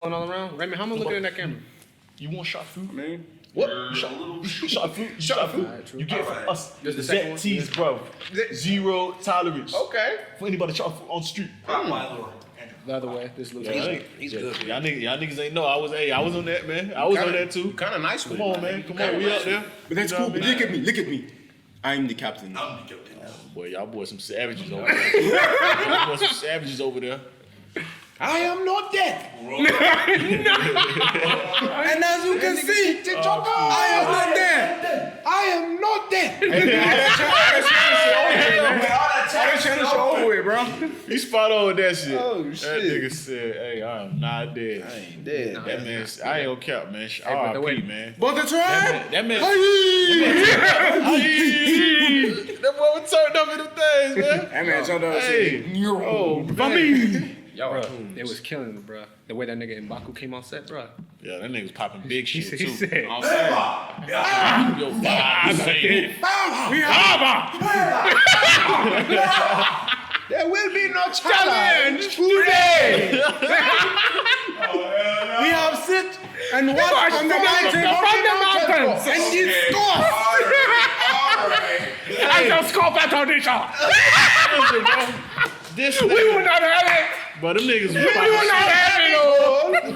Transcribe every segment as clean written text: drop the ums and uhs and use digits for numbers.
Going all around. Raymond, how am I looking at that camera? You want shot food? Man. What? Shot food. Shot food. Alright, true. You get from us. This the second one? ZTs, bro. Zero tolerance. Okay. For anybody shot food on the street. The other way. This looks He's good. Y'all niggas ain't know. I was on that, man. I was on that too. Kind of nice with Come it. on, man. Come on. We up there. But that's You know cool. what I But mean? look at me. I'm the captain. Boy, y'all boys some savages over there. Y'all boys some savages over there. I am not dead. And as you can see, I am not dead. I am not dead. That shit over with, bro. You spot on with that shit. Oh, That shit. nigga said, hey, I am not dead. I ain't dead. That man, I ain't gonna cap, man. but the way- R.I.P., man. But the try. That man. Hey. That boy was turned up in the things, man. That man turned up. Hey. Oh, man. Bro, it was killing me, bro. The way that nigga M'Baku came on set, bro. Yeah, that nigga was popping big He shit, said, too. I'm Yo, Bob, saying there will be no challenge today. We have sit and watch from the mountains and discuss. I just called that audition. This We will not have it. But them niggas was We will popping not shit. have it.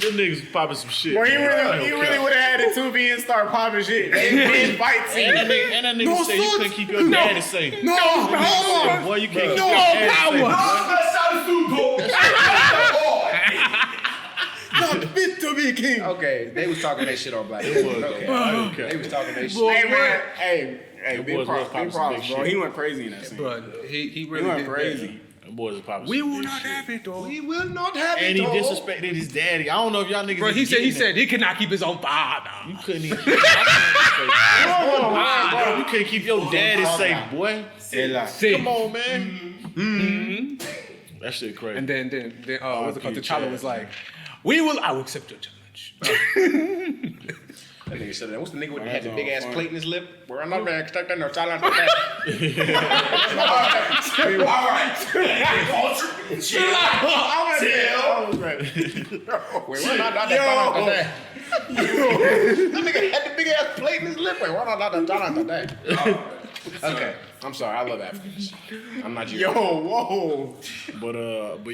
Them niggas was popping some shit. Boy, he man. I really don't would care. have had it 2 and start popping shit. Big fight scene. And that nigga No said you suits. couldn't keep your daddy safe. No, no, Boy, you can't keep no your daddy not fit to be king. Okay, they was talking that shit on Black safe. Panther. It was, Okay. though. I don't They care. was talking that Boy, shit. Hey man, hey, Them big boys was props, popping big some props, big bro. shit. He went crazy in that scene. Bro, he He really went did crazy. Them boys was popping We some will big not shit. have it, though. We will not have And it. he though. disrespected his daddy. I don't know if y'all niggas. Bro, he is said getting he cannot keep his own father. You couldn't even. You couldn't keep your daddy safe, boy. See. Come on, man. That shit crazy. And then what's it called? R.I.P. T'Challa was like, I will accept your challenge. That nigga said that. What's the nigga with had the That's big all ass fun. plate in his lip? Where I'm not gonna expect that no talent. All right. Chill out. Wait, we're not that talent today. That nigga had the big ass plate in his lip. Wait, we're not that talent today. Okay. I'm sorry. I love Africans. I'm not you. Yo, whoa. But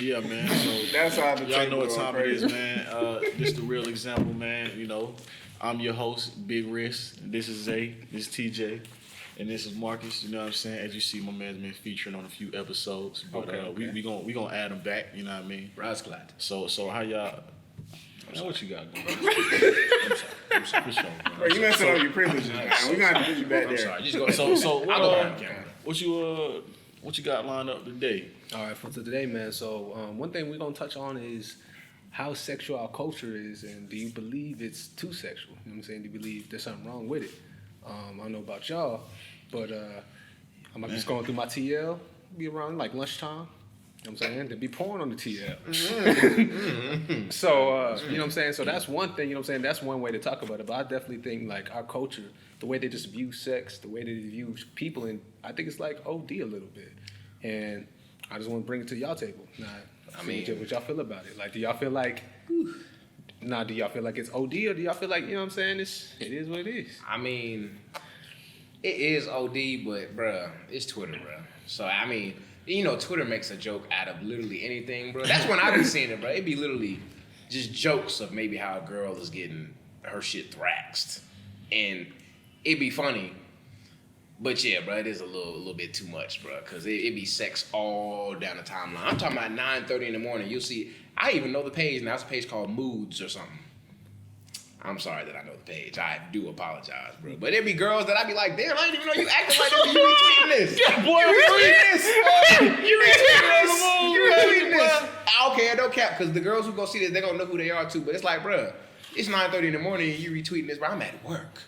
yeah, man. So That's how the y'all know what table time going it is, crazy. man. This the real example, man. You know, I'm your host, Big Risk. This is Zay. This is TJ. And this is Marcus. You know what I'm saying? As you see, my man's been featuring on a few episodes. But we gonna add him back. You know what I mean? Rascalad. So how y'all? What you got going? I'm sorry. For sure, bro. Bro, you messing up your privileges, man. We gonna have to put you back I'm there. sorry. Just go. So I'll go behind the camera. what you got lined up today? All right, for today, man. So one thing we're gonna touch on is how sexual our culture is, and do you believe it's too sexual? You know what I'm saying? Do you believe there's something wrong with it? I don't know about y'all, but I'm just going through my TL. Be around like lunchtime. You know what I'm saying? To be porn on the TL. So, you know what I'm saying? So that's one thing, you know what I'm saying? That's one way to talk about it. But I definitely think like our culture, the way they just view sex, the way they view people, and I think it's like OD a little bit. And I just want to bring it to y'all table. Now, what y'all feel about it? Like, do y'all feel like, do y'all feel like it's OD, or do y'all feel like, you know what I'm saying? It is what it is. I mean, it is OD, but bruh, it's Twitter, bruh. So I mean, you know, Twitter makes a joke out of literally anything, bruh. That's when I be seeing it, bruh. It be literally just jokes of maybe how a girl is getting her shit thraxed, and it be funny. But yeah, bruh, it is a little bit too much, bruh, because it be sex all down the timeline. I'm talking about 9:30 in the morning. You'll see. I even know the page now. It's a page called Moods or something. I'm sorry that I know the page. I do apologize, bro. But there be girls that I be like, damn, I didn't even know you acting like this. You retweeting this. Yeah, boy, You retweeting this. you retweeting this. Okay, I don't cap, because the girls who go see this, they're going to know who they are too. But it's like, bro, it's 9:30 in the morning and you retweeting this, bro. I'm at work.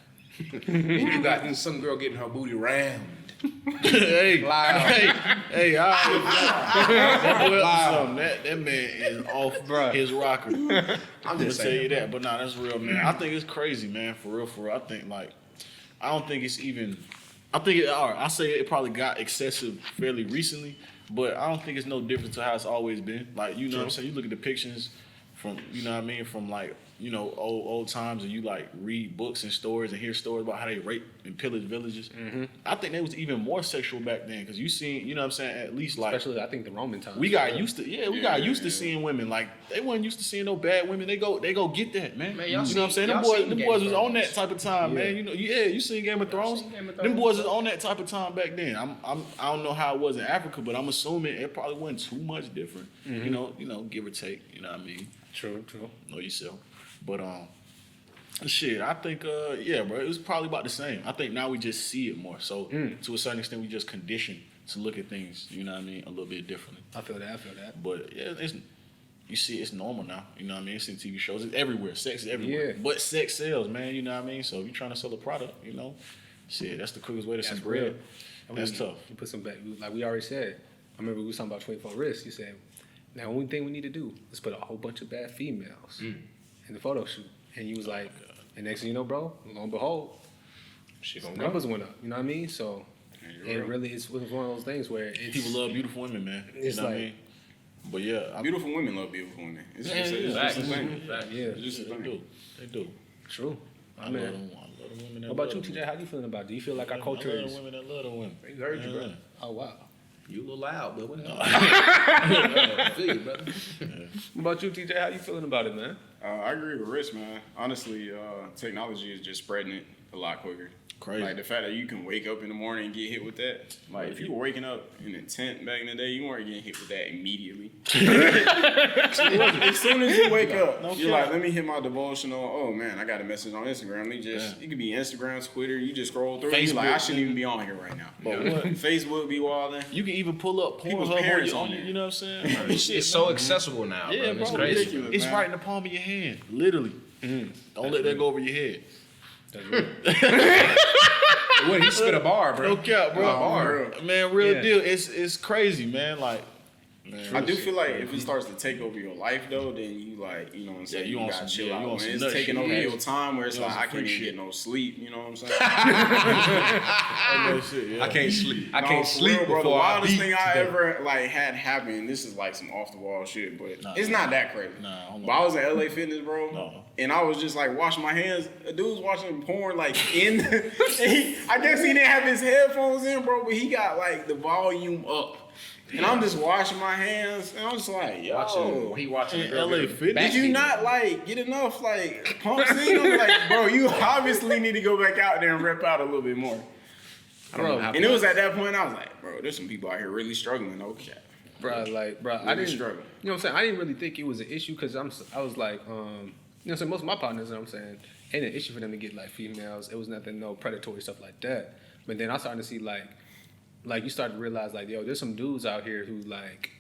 And you got some girl getting her booty round. Hey, Loud. hey, that man is off his rocker. I'm I'm just just tell you saying. that, but nah, that's real, man. I think it's crazy, man. For real. I think I don't think it's even. I think I say it probably got excessive fairly recently, but I don't think it's no different to how it's always been. Like, you know what I'm saying? You look at depictions from you know what I mean, from like old times, and you like read books and stories and hear stories about how they rape and pillage villages. I think they was even more sexual back then because you seen, you know what I'm saying, at least like Especially, I think the Roman times. we got used to seeing women like they weren't used to seeing no bad women. They go get that, man. Man, You y'all know what I'm saying? y'all Them seen boys Game of was on Thrones. that type of time, man. You seen Game of Thrones? seen Game of Them Thrones. boys was on that type of time back then. I don't know how it was in Africa, but I'm assuming it probably wasn't too much different. You know, give or take. You know what I mean? True. Know yourself. But shit, I think yeah, bro, it was probably about the same. I think now we just see it more. So to a certain extent, we just conditioned to look at things, you know what I mean, a little bit differently. I feel that. But yeah, you see, it's normal now. You know what I mean? It's in TV shows. It's everywhere. Sex is everywhere. Yeah. But sex sells, man. You know what I mean? So if you're trying to sell a product, shit, that's the quickest way to That's some bread. real. That's tough. You put some back, like we already said. I remember we was talking about 24 risks. You said, now the only thing we need to do is put a whole bunch of bad females in the photo shoot. And you was like, and next thing you know, bro, lo and behold, numbers went up. You know what I mean? So it really is one of those things where it's, People love beautiful women, man. It's you know what I like- mean? But yeah, Beautiful women love beautiful women. It's Yeah, just yeah, it's facts. just a thing. yeah, It's just a they thing. do. They do. true. I I mean, love them women. what about you, TJ? How you feeling about it? Do you feel like our culture I love is? them women that love them women. You heard you, bro. Oh wow. You a little loud, but whatever. I feel you, brother. What about you, TJ? How you feeling about it, man? I agree with Rich, man. Honestly, technology is just spreading it a lot quicker. Crazy. Like the fact that you can wake up in the morning and get hit with that. Like if you were waking up in a tent back in the day, you weren't getting hit with that immediately. As soon as you wake up, you're like, let me hit my devotional. Oh man, I got a message on Instagram. It could be Instagram, Twitter. You just scroll through. You're like, I shouldn't even be on here right now. But what? Facebook be wilding. You can even pull up People's Pornhub parents on on your, there. you know what I'm saying? Shit, It's so accessible now, yeah, bro. It's bro, crazy. ridiculous. it's man. right in the palm of your hand, literally. Don't let that go over your head. That's real. What, he spit a bar, bro. No cap, bro. bar. Man, real Yeah. deal. It's crazy, man. Like, man, I do feel like if it starts to take over your life though, then you like, you know what I'm saying? you you on gotta some- chill yeah, you out. on When some it's nut taking shit. over Yeah. your time where it's You on like some I can't freak even shit. get no sleep, you know what I'm saying? that shit, yeah. I can't sleep. I No, can't for sleep real, bro. The before I wildest beat thing I today. ever like had happen. This is like some off the wall shit, but Nah, it's not that crazy. Nah, hold on. But I was at LA Fitness, bro, No. and I was just like washing my hands. A dude was watching porn like in. I guess he didn't have his headphones in, bro, but he got like the volume up, and I'm just washing my hands, and I'm just like, yo. He watching In the girl LA get Fitness? back Did you beat. not like get enough like pumps in? I'm like, bro, you obviously need to go back out there and rep out a little bit more. I don't know how And it was at that point I was like, bro, there's some people out here really struggling. Okay, Bro, like, bro, I Really didn't. struggling. You know what I'm saying? I didn't really think it was an issue because I was like, you know what I'm saying? Most of my partners, you know what I'm saying, ain't an issue for them to get like females. It was nothing, no predatory stuff like that. But then I started to see like you start to realize like, yo, there's some dudes out here who like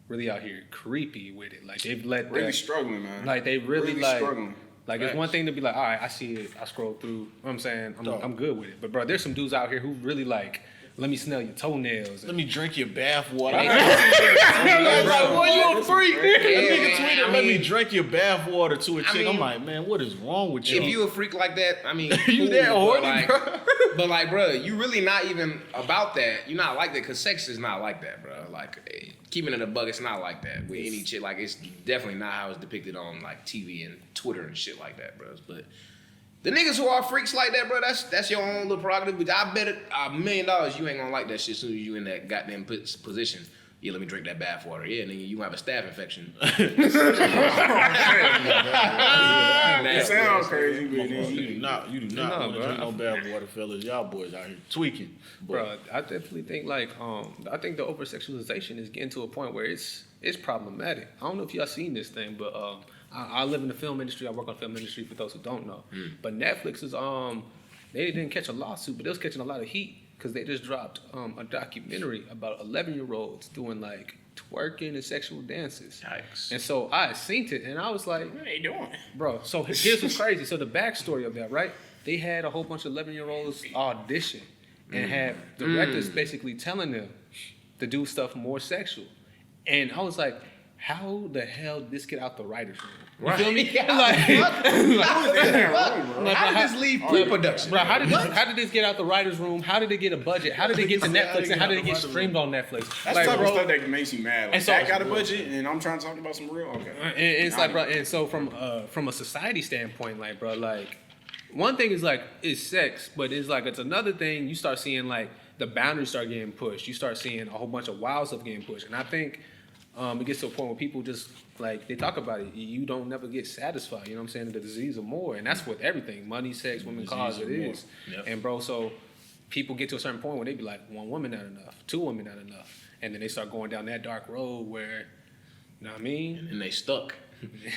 really out here creepy with it. Like they've let really that, struggling, man. like they really like. struggling. Like it's one thing to be like, all right, I see it, I scroll through. You know what I'm saying? I'm good with it. But bro, there's some dudes out here who really like, let me smell your toenails. Let me drink your bath water. Hey, I was like, bro, boy, you a freak. Yeah, Nigga tweeted, I let me mean- drink your bath water to a chick. I'm mean- like, man, what is wrong with you? If you a freak like that, I mean, You cool, that but horny, like, bro? but like, bro, you really not even about that. You're not like that because sex is not like that, bro. Like, keeping it a bug, it's not like that with any chick. Like, it's definitely not how it's depicted on like TV and Twitter and shit like that, bro. But the niggas who are freaks like that, bro, that's your own little prerogative. But I bet $1 million you ain't gonna like that shit as soon as you in that goddamn position. Yeah, let me drink that bath water. Yeah, nigga, you gonna have a staph infection. It sounds crazy, but then You do not want to bro. drink no bath water, fellas. Y'all boys out here tweaking. But Bro, I definitely think like I think the over sexualization is getting to a point where it's problematic. I don't know if y'all seen this thing, but I live in the film industry. I work on the film industry for those who don't know. But Netflix is they didn't catch a lawsuit, but they was catching a lot of heat because they just dropped a documentary about 11-year-olds doing like twerking and sexual dances. Yikes. And so I seen it and I was like, what are they doing? bro, so here's what's crazy. So the backstory of that, right? They had a whole bunch of 11-year-olds audition and had directors basically telling them to do stuff more sexual. And I was like, how the hell did this get out the writers' room? You Right. feel me? Yeah, how did this leave pre-production? Bro, how did this get out the writers' room? How did it get a budget? How did it get to Netflix? And how did it get streamed on Netflix? That's like, the type bro, of stuff that makes you mad. Like, And so- that got a budget, and I'm trying to talk about some real. Okay. and it's like, bro, and so from a society standpoint, like, bro, like, one thing is like it's sex, but it's like it's another thing. You start seeing like the boundaries start getting pushed. You start seeing a whole bunch of wild stuff getting pushed, and I think it gets to a point where people just like they talk about it. You don't never get satisfied. You know what I'm saying? The disease of more, and that's with everything: money, sex, women, cars. It is. Yep. And bro, so people get to a certain point where they be like, one woman not enough, two women not enough, and then they start going down that dark road where, you know what I mean? And they stuck.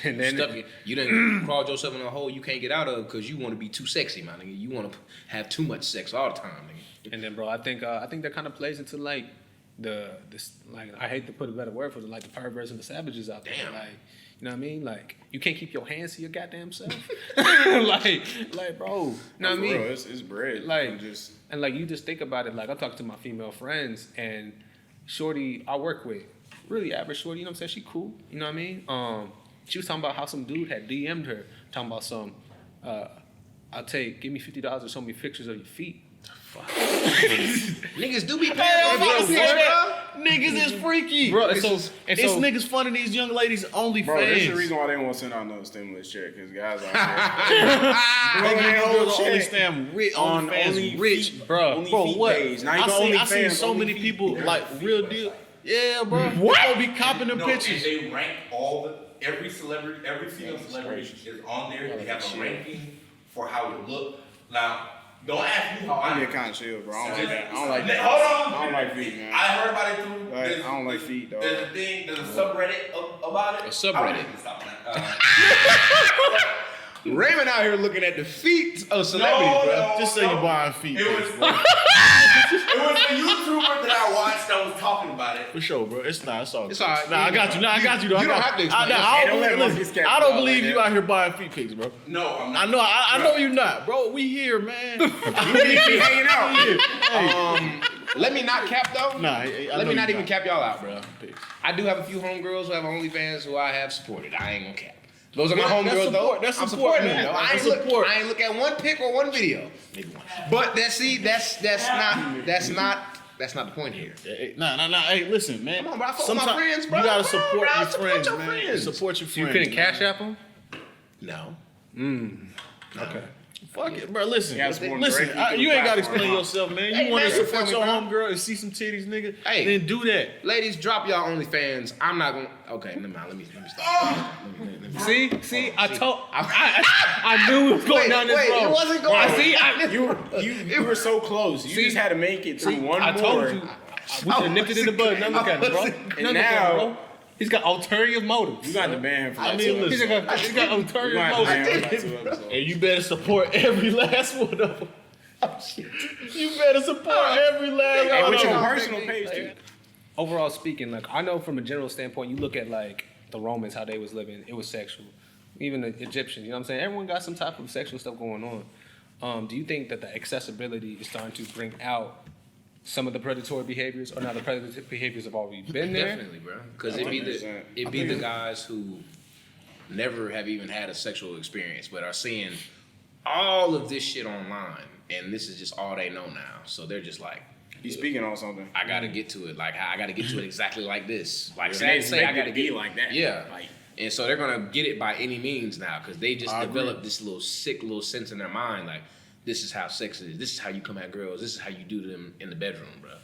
And then Stuck. You done crawled yourself in a hole you can't get out of because you want to be too sexy, man. Nigga. You want to have too much sex all the time, nigga. And then, bro, I think that kind of plays into like this like I hate to put a better word for it, like the perverts and the savages out there. Damn. Like, you know what I mean? Like you can't keep your hands to your goddamn self. like, bro, you know what I mean? Real, it's bread. Like, I'm just and like you just think about it. Like I'm talking to my female friends and shorty I work with, really average shorty. You know what I'm saying? She cool. You know what I mean? She was talking about how some dude had DM'd her, talking about some, give me $50 or show me pictures of your feet. Niggas do be paying for this shit, bro. Niggas is freaky. Bro, it's and so- niggas funding these young ladies OnlyFans. bro. That's the reason why they won't send out another stimulus check because guys out there blowing their whole check on OnlyFans OnlyFeet, rich, bro. Bro, what? Page. Now you I go seen OnlyFans, so many OnlyFeet. people like real deal. Yeah, bro. What? They be copping them No, pictures. and they rank every celebrity, every female celebrity is on there. They have a ranking for how it look. Now, don't ask me how I I get kind of chill, bro. I don't like that. I don't like Hold that. on. I don't like feet, man. I heard about it through. Like, I don't like feet, dog. There's a thing. There's a subreddit about it. A subreddit. I don't even stop that. Raymond out here looking at the feet of celebrities, bro. No, Just say you buying feet. It was, bro. it was a YouTuber that I watched that was talking about it. For sure, bro. It's not. It's all. It's all right. Nah, I got you. Nah, I got you. Though. You don't have to explain. I Hey, don't let Marcus listen, catch I don't y'all believe like you that. out here buying feet pics, bro. No, I'm I not. know. I know you not, bro. We here, man. We be hanging out. Let me not cap though. Nah, I Let know me you not even cap y'all out, bro. Pics. I do have a few homegirls who have OnlyFans who I have supported. I ain't gonna cap. Those are my Well, that's homegirls though. support. That's I'm support, supporting man. them. I That's ain't look. support. I ain't look at one pic or one video. Maybe one. But that's not the point here. Nah. Hey, listen, man. Come on, bro. I fuck with my friends, bro. You gotta Come on, support bro. your Support friends, your man. friends. Support your You friends. couldn't man. cash app them? No. Okay. Fuck it, bro. Listen, You gotta support them listen. directly through You the ain't gotta platform, explain huh? yourself, man. Hey, You want to man, support feel your me, bro? homegirl and see some titties, nigga? Hey. Then do that. Ladies, drop y'all OnlyFans. I'm not gonna. Okay, never mind. Let me stop. Let me- See, I knew it was going down this road. It wasn't going. I see. You were so close. You just had to make it to one I more. told you. We should have nipped it in the bud. Now look at it, bro. And Now look at now- it, bro. He's got ulterior motives. You got to ban him for I that. mean, too. listen. He's got You ulterior might have to ban motives. him for like 2 episodes. And you better support every last one of them. You better support every last Hey, one with of your them. personal page too. Overall speaking, like I know from a general standpoint, you look at like the Romans, how they was living, it was sexual. Even the Egyptians, you know what I'm saying? Everyone got some type of sexual stuff going on. Do you think that the accessibility is starting to bring out some of the predatory behaviors, or now the predatory behaviors have already been there? Definitely, bro. Because it be 100%. the guys who never have even had a sexual experience, but are seeing all of this shit online, and this is just all they know now. So they're just like, He's speaking on something. I gotta get to it. Like I gotta get to it exactly like this. Like They say I expect it gotta to be get like that. Yeah. Like, And so they're gonna get it by any means now because they just I agree. developed this little sick little sense in their mind. Like this is how sex is. This is how you come at girls. This is how you do them in the bedroom, bro. And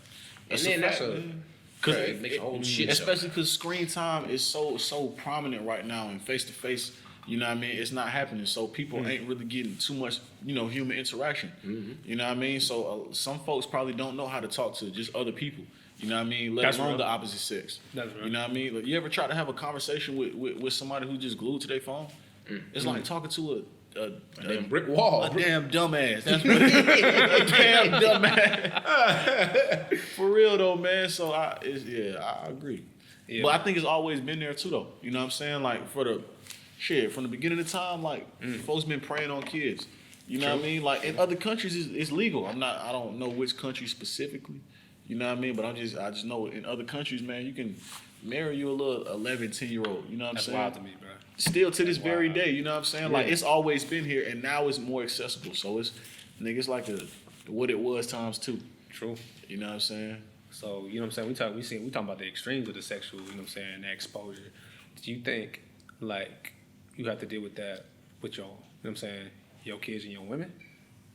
That's then a that's fact, a man. Cause it makes a whole shit show. Especially because screen time is so prominent right now and face to face. You know what I mean? It's not happening, so people ain't really getting too much, human interaction. You know what I mean? So some folks probably don't know how to talk to just other people. You know what I mean? Let That's alone real. the opposite sex. That's real. You know what I mean? Like, you ever try to have a conversation with somebody who just glued to their phone? It's like talking to a Damn brick wall. a damn dumbass. That's what it is. A damn dumbass. For real though, man. So I agree. Yeah. But I think it's always been there too though. You know what I'm saying? Like from the beginning of time, like folks been preying on kids. You know what I mean? Like in other countries it's legal. I don't know which country specifically. You know what I mean? But I just know in other countries, man, you can marry you a little 11, 10-year-old. You know what I'm That's saying? wild to me, bro. Still to this That's very wild. day, you know what I'm saying? Like Yeah. it's always been here, and now it's more accessible. So it's nigga, it's like what it was times 2. True. You know what I'm saying? So, you know what I'm saying? We talking about the extremes of the sexual, you know what I'm saying, the exposure. Do you think, like, you have to deal with that with your, you know what I'm saying, your kids and your women?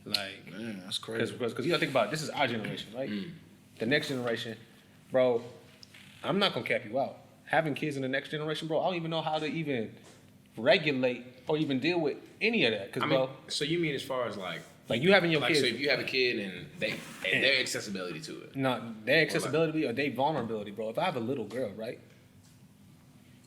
Like, Man, that's crazy. because you gotta think about it, this is our generation, right? The next generation, bro, I'm not gonna cap you out. Having kids in the next generation, bro, I don't even know how to even regulate or even deal with any of that. Because, I mean, bro, so you mean as far as like you having your kids. so if you have a kid and their accessibility to it. No, their accessibility or their vulnerability, bro. If I have a little girl, right?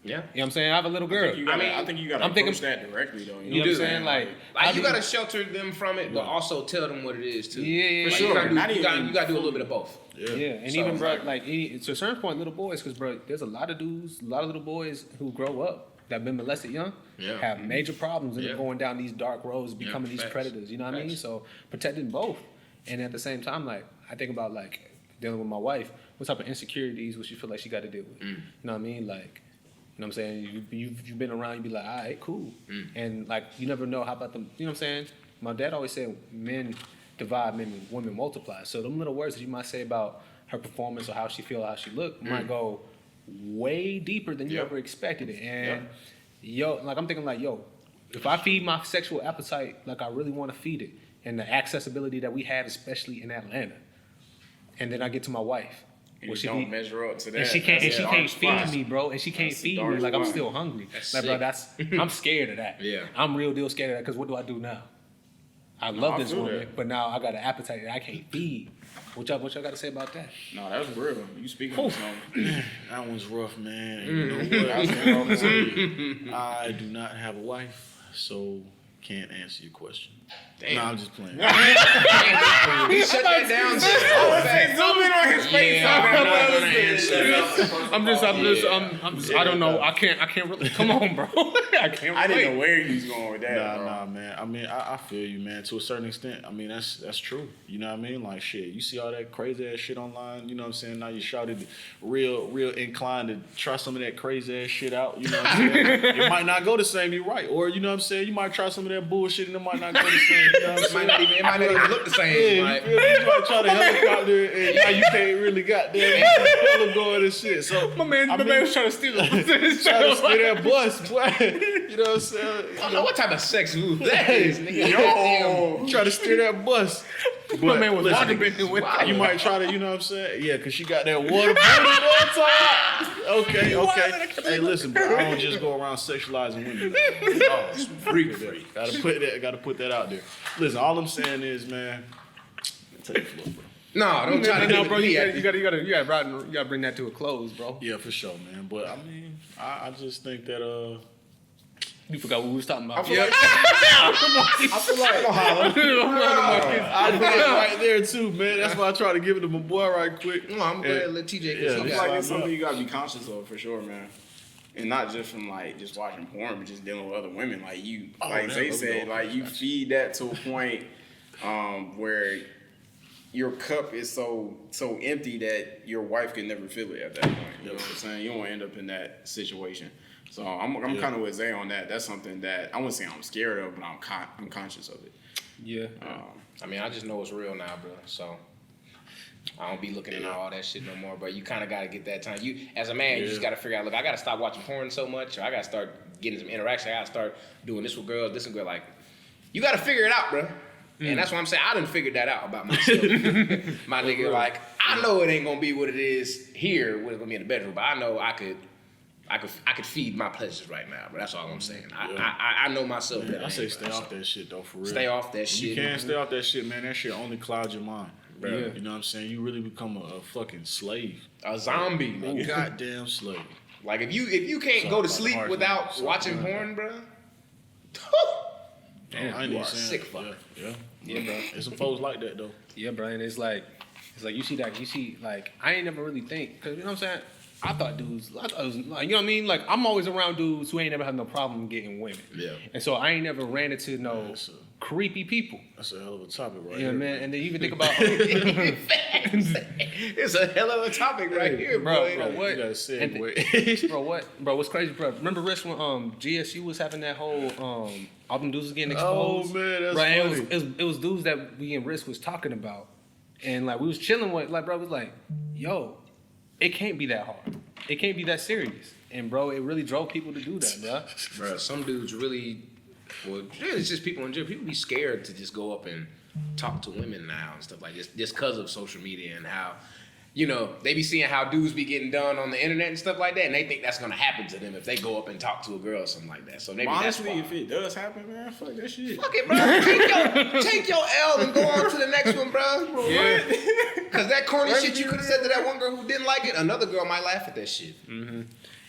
Yeah. You know what I'm saying? I have a little girl. I think you gotta I'm thinking- approach that directly though. You know what I'm saying? Like how do you gotta shelter them from it, but also tell them what it is too. Yeah, Like, sure. You Not gotta even do a little bit of both. Yeah, and So, even bro, like- like to a certain point, little boys, because bro, there's a lot of dudes, a lot of little boys who grow up that been molested young, Yeah. have major problems and Yeah. going down these dark roads, becoming these facts. predators. You know what I mean? Facts. So protecting both, and at the same time, like I think about like dealing with my wife, what type of insecurities would she feel like she got to deal with? You know what I mean? Like, you know what I'm saying? You've been around, you be like, all right, cool, and like you never know how about them. You know what I'm saying? My dad always said, men divide, women multiply. So them little words that you might say about her performance or how she feel, how she look, might go way deeper than you Yep. ever expected it. And yo, like I'm thinking like, yo, if I feed my sexual appetite like I really want to feed it, and the accessibility that we have, especially in Atlanta, and then I get to my wife, You will just she don't be, measure up to that. and she can't, That's and she the can't dark feed spot. me, bro, and she can't That's the feed me dark like I'm spot. still hungry. That's Like, bro, sick. that's I'm scared of that. Yeah. I'm real deal scared of that because what do I do now? I love I this feel woman, that. but now I got an appetite that I can't feed. What y'all got to say about that? No, that's real. You speaking on something. That one's rough, man. And you know what? That's real. I do not have a wife, so can't answer your question. Damn. No, I'm just playing. He shut that down so fast. Zoom in on his face. I don't know. I can't really. Come on, bro. I can't. I didn't relate. know where he was going with that. bro. Nah, man. I mean, I feel you, man. To a certain extent, I mean, that's true. You know what I mean? Like, shit, you see all that crazy ass shit online. You know what I'm saying? Now you shouted real inclined to try some of that crazy ass shit out. You know what I'm saying? It might not go the same. You're right. Or you know what I'm saying? You might try some of that bullshit and it might not go the same. You know what I'm It saying? might not even look the same. Yeah, Like, you feel me? You might try to helicopter and now you can't really goddamn feel going and shit. So My man was trying to steal it. try to steal that bus, boy. You know what I'm saying? I don't know what type of sex move that is, nigga. Yo. Try to steer that bus. My man was listen, water bending with You might try to, you know what I'm saying? Yeah, because she got that water booty on top. Okay. Hey, listen, bro, I don't just go around sexualizing women. No, it's freak. Gotta put that out there. Listen, all I'm saying is, man, take the floor, bro. No, don't try to No, do bro, it. you gotta bring that to a close, bro. Yeah, for sure, man. But I mean, I just think that You forgot what we was talking about. I feel like I did it right there too, man. That's why I try to give it to my boy right quick. No, I'm glad to let TJ Yeah, get I some feel guy. like it's something you gotta be conscious of for sure, man. And not just from like just watching porn, but just dealing with other women. Like you, like Zay said, like you feed that to a point where your cup is so empty that your wife can never fill it at that point. You know what I'm saying? You don't want to end up in that situation. So I'm kind of with Zay on that. That's something that I wouldn't say I'm scared of, but I'm conscious of it. Yeah. I mean, I just know it's real now, bro. So I don't be looking at all that shit no more. But you kind of got to get that time. You, as a man, you just got to figure out. Look, I got to stop watching porn so much, or I got to start getting some interaction. I got to start doing this with girls, this and girl. Like, you got to figure it out, bro. And that's what I'm saying. I done figured that out about myself, my nigga. Like, I know it ain't gonna be what it is here, what it's gonna be in the bedroom. But I know I could feed my pleasures right now. But that's all I'm saying. I know myself. Man, better I say than stay anybody, off so that shit though, for real. Stay off that shit. You can't stay off that shit, man. That shit only clouds your mind. Yeah. You know what I'm saying? You really become a fucking slave. A zombie, A nigga. goddamn slave. Like if you can't Something go to about sleep heart, without something watching like porn, bro. Damn, I ain't you even are a saying sick that. fucker. Yeah, bro. There's some folks like that though. Yeah, bro, and it's like you see like I ain't never really think, cause you know what I'm saying. I thought it was like, you know what I mean? Like, I'm always around dudes who ain't never had no problem getting women. Yeah. And so I ain't never ran into no Yes, sir. creepy people. That's a hell of a topic right You know here. what I mean? And then you even think about, It's a hell of a topic right here, bro, boy. what? You gotta say And it, bro, what's crazy, bro? Remember, Rich, when GSU was having that whole all them dudes was getting Oh, exposed? man, that's bro, and funny. it was dudes that we and Risk was talking about. And like we was chilling with, like, bro was like, yo, it can't be that hard. It can't be that serious. And bro, it really drove people to do that, bro. Bro, some dudes really, well, it's just people in general. People be scared to just go up and talk to women now and stuff like this, just because of social media and how, you know, they be seeing how dudes be getting done on the internet and stuff like that, and they think that's gonna happen to them if they go up and talk to a girl or something like that. So maybe Honestly, that's why. if it does happen, man, fuck that shit. Fuck it, bro. Take your L and go on to the next one, bro. Yeah. Because that corny shit you could have said to that one girl who didn't like it, another girl might laugh at that shit.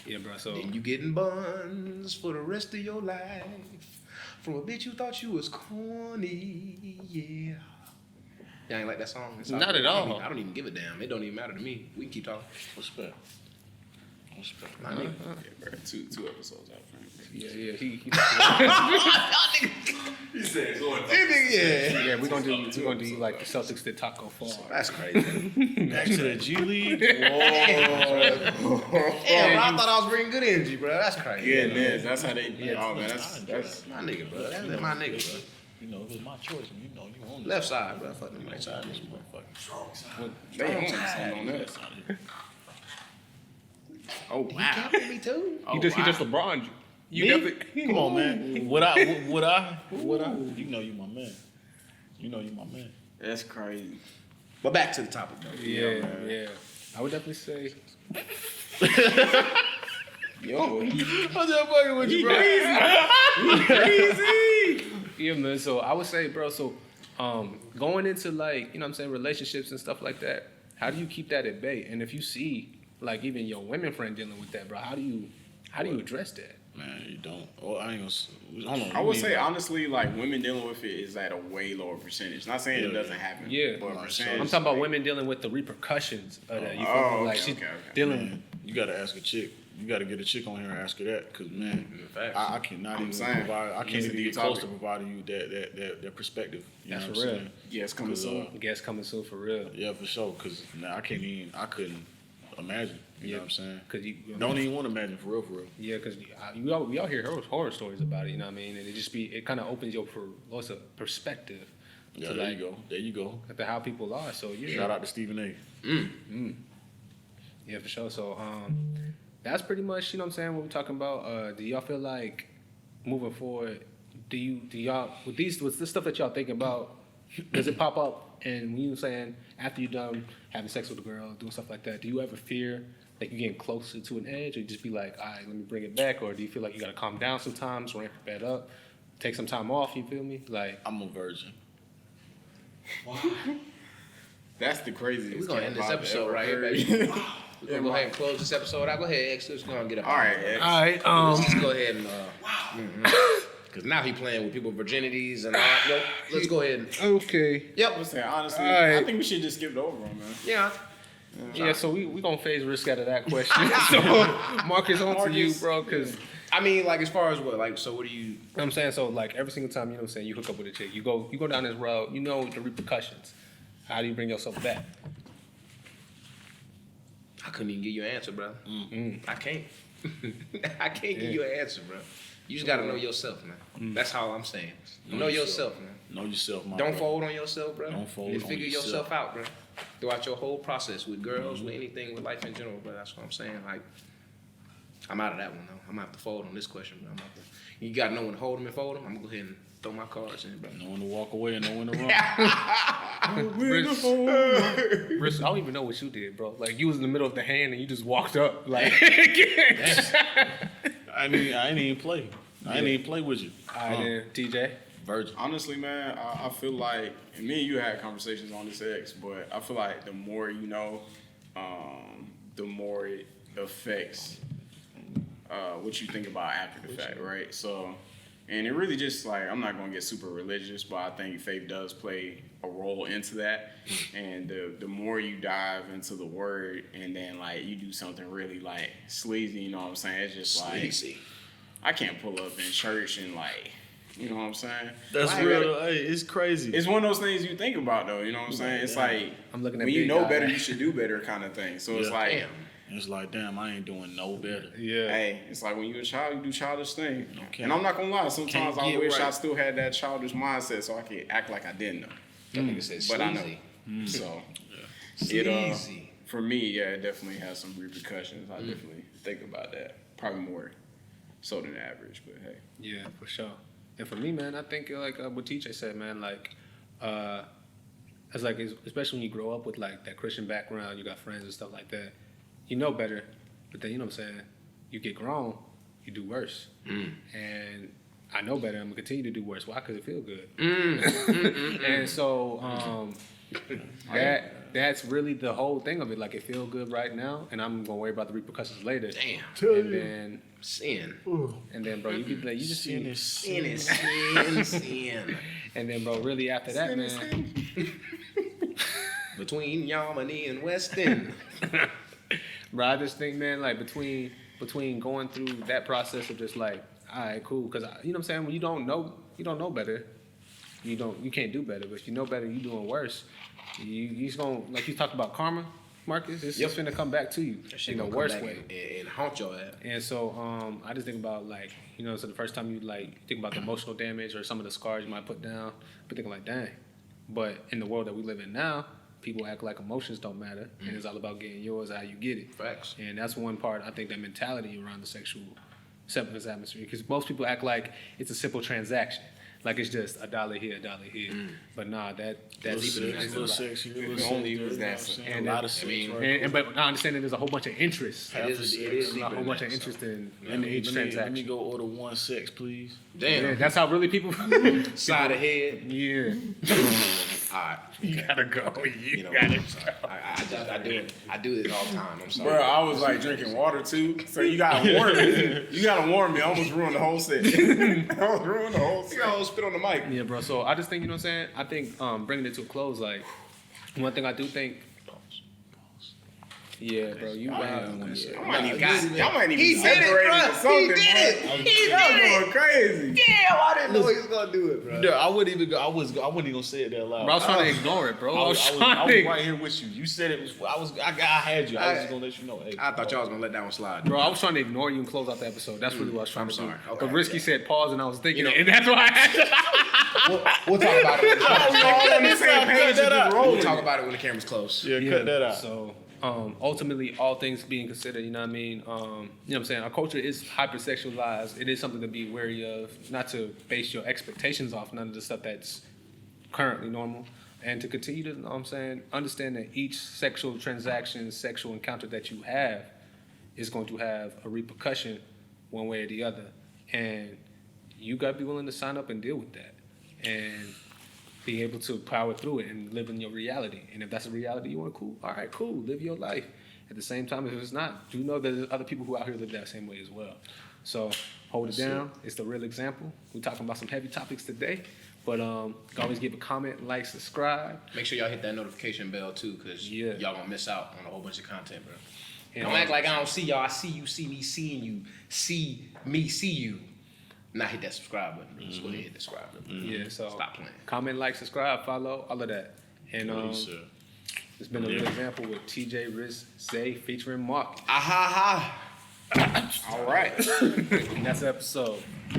Yeah, bro. So And you getting buns for the rest of your life from a bitch who thought you was corny, yeah. Y'all ain't like that song? It's Not at all. I don't even give a damn. It don't even matter to me. We can keep talking. Respect. Respect. My nigga. Yeah, bro, two episodes out, Frank. yeah, he He said, "Go ahead." Yeah. yeah, we're gonna do like the Celtics did taco fall. That's crazy. Back to the G League. Yeah, bro, I thought I was bringing good energy, bro. That's crazy. Yeah, man, that's how they. Yeah, Oh man, that's My nigga, bro. That's my nigga, bro. You know, it was my choice. And you know, you own Left side, bro. Fuck the right right side side. of this motherfucker. they own something on that. Oh He wow. capping me too. Oh, He just wow. LeBron'd you. You Me? definitely. Come on, man. Would I? You know you my man. You know you my man. That's crazy. But back to the topic, though. Yeah, yeah. I would definitely say. Yo, I'm just fucking with you, bro. Yeah, man. So I would say, bro. So, going into like, you know what I'm saying, relationships and stuff like that. How do you keep that at bay? And if you see like even your women friend dealing with that, bro, how do you address that? Man, you don't. Well, I ain't gonna. Hold on. I would say honestly, like women dealing with it is at a way lower percentage. Not saying it Yeah. doesn't happen. Yeah. but Like, percentage. I'm talking about like, women dealing with the repercussions of that. You feel Oh, me? Like okay, she's okay. dealing. Man, you gotta ask a chick. You gotta get a chick on here and ask her that, cause man, Facts. I cannot I'm even saying, provide. I it's can't a even deep get close to topic. providing you that perspective. You That's know for what I'm real. saying? Yeah, it's coming 'Cause, soon. Guess coming soon for real. Yeah, for sure. Cause now I couldn't imagine. You know what I'm saying? Cause you Don't even want to imagine for real, for real. Yeah, because we all hear horror stories about it. You know what I mean? And it kind of opens your lots of perspective. Yeah, to there like, you go. There you go. To how people are. So yeah. Shout out to Stephen A. Yeah, for sure. So that's pretty much, you know what I'm saying, what we're talking about. Do y'all feel like moving forward, do y'all with this stuff that y'all thinking about, does it pop up and when you saying after you're done having sex with a girl, doing stuff like that, do you ever fear that you're getting closer to an edge, or you just be like, all right, let me bring it back, or do you feel like you gotta calm down sometimes, ramp it up, take some time off, you feel me? Like I'm a virgin. That's the craziest. We're going to end this vibe I've episode ever right here, heard. baby. We're going to go ahead and close this episode out. Go ahead, X. Let's go and get up. All right, X. all right, Let's just go ahead and, because now he playing with people's virginities and all. Nope. Let's go ahead and, okay. yep. I'm saying honestly, All right. I think we should just skip it over, man. Yeah. Yeah, so we gonna phase Risk out of that question. So Marcus, on to you, Marcus. bro, because I mean, like, as far as what, like, so what do you, you know what I'm saying, so like every single time, you know what I'm saying, you hook up with a chick, you go down this road, you know the repercussions. How do you bring yourself back? I couldn't even give you an answer, bro. I can't. I can't give you an answer, bro. You just got to know yourself, man. That's all I'm saying. Know yourself, man. Know yourself, my Don't brother. fold on yourself, bro. Don't fold And on figure yourself. yourself out, bro. Throughout your whole process with girls, with anything, with life in general, bro. That's what I'm saying. Like, I'm out of that one, though. I'm going to have to fold on this question, bro. You got to know when to hold them and fold them. I'm going to go ahead and throw my cards in, bro. Know when to walk away and know when to run. Risk, I don't even know what you did, bro. Like you was in the middle of the hand and you just walked up, like. I ain't even play. I ain't even play with you. All right, then, TJ. Virgin. Honestly, man, I feel like, and me and you had conversations on this X, but I feel like the more you know, the more it affects what you think about after the fact, right? So And it really just like, I'm not gonna get super religious, but I think faith does play a role into that. And the more you dive into the word and then like you do something really like sleazy, you know what I'm saying? It's just Sleazy. like, I can't pull up in church and like, you know what I'm saying? That's real. Hey, it's crazy. It's one of those things you think about though, you know what I'm saying? It's like, I'm looking at when you big know guy. better, you should do better kind of thing. So it's like, Damn. It's like, damn, I ain't doing no better. Yeah. hey, it's like when you're a child, you do childish things. Okay. And I'm not gonna lie, sometimes Can't I get wish I right. still had that childish mindset so I could act like I didn't know. That nigga said But I know. sleazy. So Sleazy. for me, yeah, it definitely has some repercussions. I definitely think about that. Probably more so than average, but hey. Yeah, for sure. And for me, man, I think like what TJ said, man, like, it's like especially when you grow up with like that Christian background, you got friends and stuff like that. You know better, but then you know what I'm saying. You get grown, you do worse, and I know better. I'm gonna continue to do worse. Why? Because it feel good. And so that's really the whole thing of it. Like it feel good right now, and I'm gonna worry about the repercussions later. Damn. And then Sin. bro, you be like, you just Sin see. is Sin is sin. And then, bro, really after that, man. Between Yamani and Weston. Bro, I just think, man, like between going through that process of just like, all right, cool, because you know what I'm saying. When you don't know better, you can't do better. But if you know better, you doing worse. You just gonna, like you talked about karma, Marcus. It's just gonna come back to you in the worst way. And haunt your ass. And so I just think about like, you know, so the first time you like think about the emotional damage or some of the scars you might put down, but thinking like, dang. But in the world that we live in now, people act like emotions don't matter, and it's all about getting yours how you get it. Facts. And that's one part, I think, that mentality around the sexual acceptance atmosphere, because most people act like it's a simple transaction. Like it's just $1 here, $1 here. But nah, that's even little sexy, little If only sex, it was you know that what I'm saying? and a lot it- of sex, I mean, right? but I understand that there's a whole bunch of interest. It is There's a deeper whole than bunch that, of so. interest in Let me- each let me transaction. go order one sex, please. Yeah, Damn. that's how really people. Side of head. Yeah. All right. You gotta go. You know, I'm sorry. I do this all the time. I'm sorry. Bro, I was like drinking water too, so you gotta warn me. You gotta warn me. I almost ruined the whole set. I almost ruined the whole set. You almost spit on the mic. Yeah, bro. So I just think, you know what I'm saying? I think bringing it to a close, like, one thing I do think. Yeah, bro. You Y'all wild. might Yeah. need God, y'all might need He to did it, separate bro. or something, He did it. bro. He Y'all did it. going crazy. Damn, I didn't know he was gonna do it, bro. No, I wouldn't even go. I wasn't even gonna say it that loud. Bro, I was trying to ignore it, bro. I was trying to. right here with you. You said it was. I had you. I was just gonna let you know. Hey, I thought y'all was gonna let that one slide. Bro, I was trying to ignore you and close out the episode. That's really what I was trying to sorry. do. Okay, But Risky yeah. said pause, and I was thinking, You know- it, and that's why I had to. We'll talk about it. We all on the same page and just We'll rolling. talk about it when the camera's close. yeah, cut that out. So, ultimately, all things being considered, you know what I mean? You know what I'm saying? Our culture is hypersexualized. It is something to be wary of, not to base your expectations off none of the stuff that's currently normal. And to continue to, you know what I'm saying, understand that each sexual transaction, sexual encounter that you have is going to have a repercussion one way or the other. And you got to be willing to sign up and deal with that. And be able to power through it and live in your reality. And if that's a reality you want, cool. All right, cool. Live your life. At the same time, if it's not, do know that there's other people who out here live that same way as well. So hold it down. It's the real example. We're talking about some heavy topics today, but always give a comment, like, subscribe. Make sure y'all hit that notification bell too, cause Yeah. y'all gonna miss out on a whole bunch of content, bro. And, Don't act like I don't see y'all. I see you, see me, seeing you, see me, see you. Now hit that subscribe button, bro. Just go ahead and hit the subscribe button. Yeah, so Stop playing. comment, like, subscribe, follow, all of that. And Please, sir. it's been a real example with TJ, Xxay featuring Mark. Ah ha ha. All right. And that's the episode.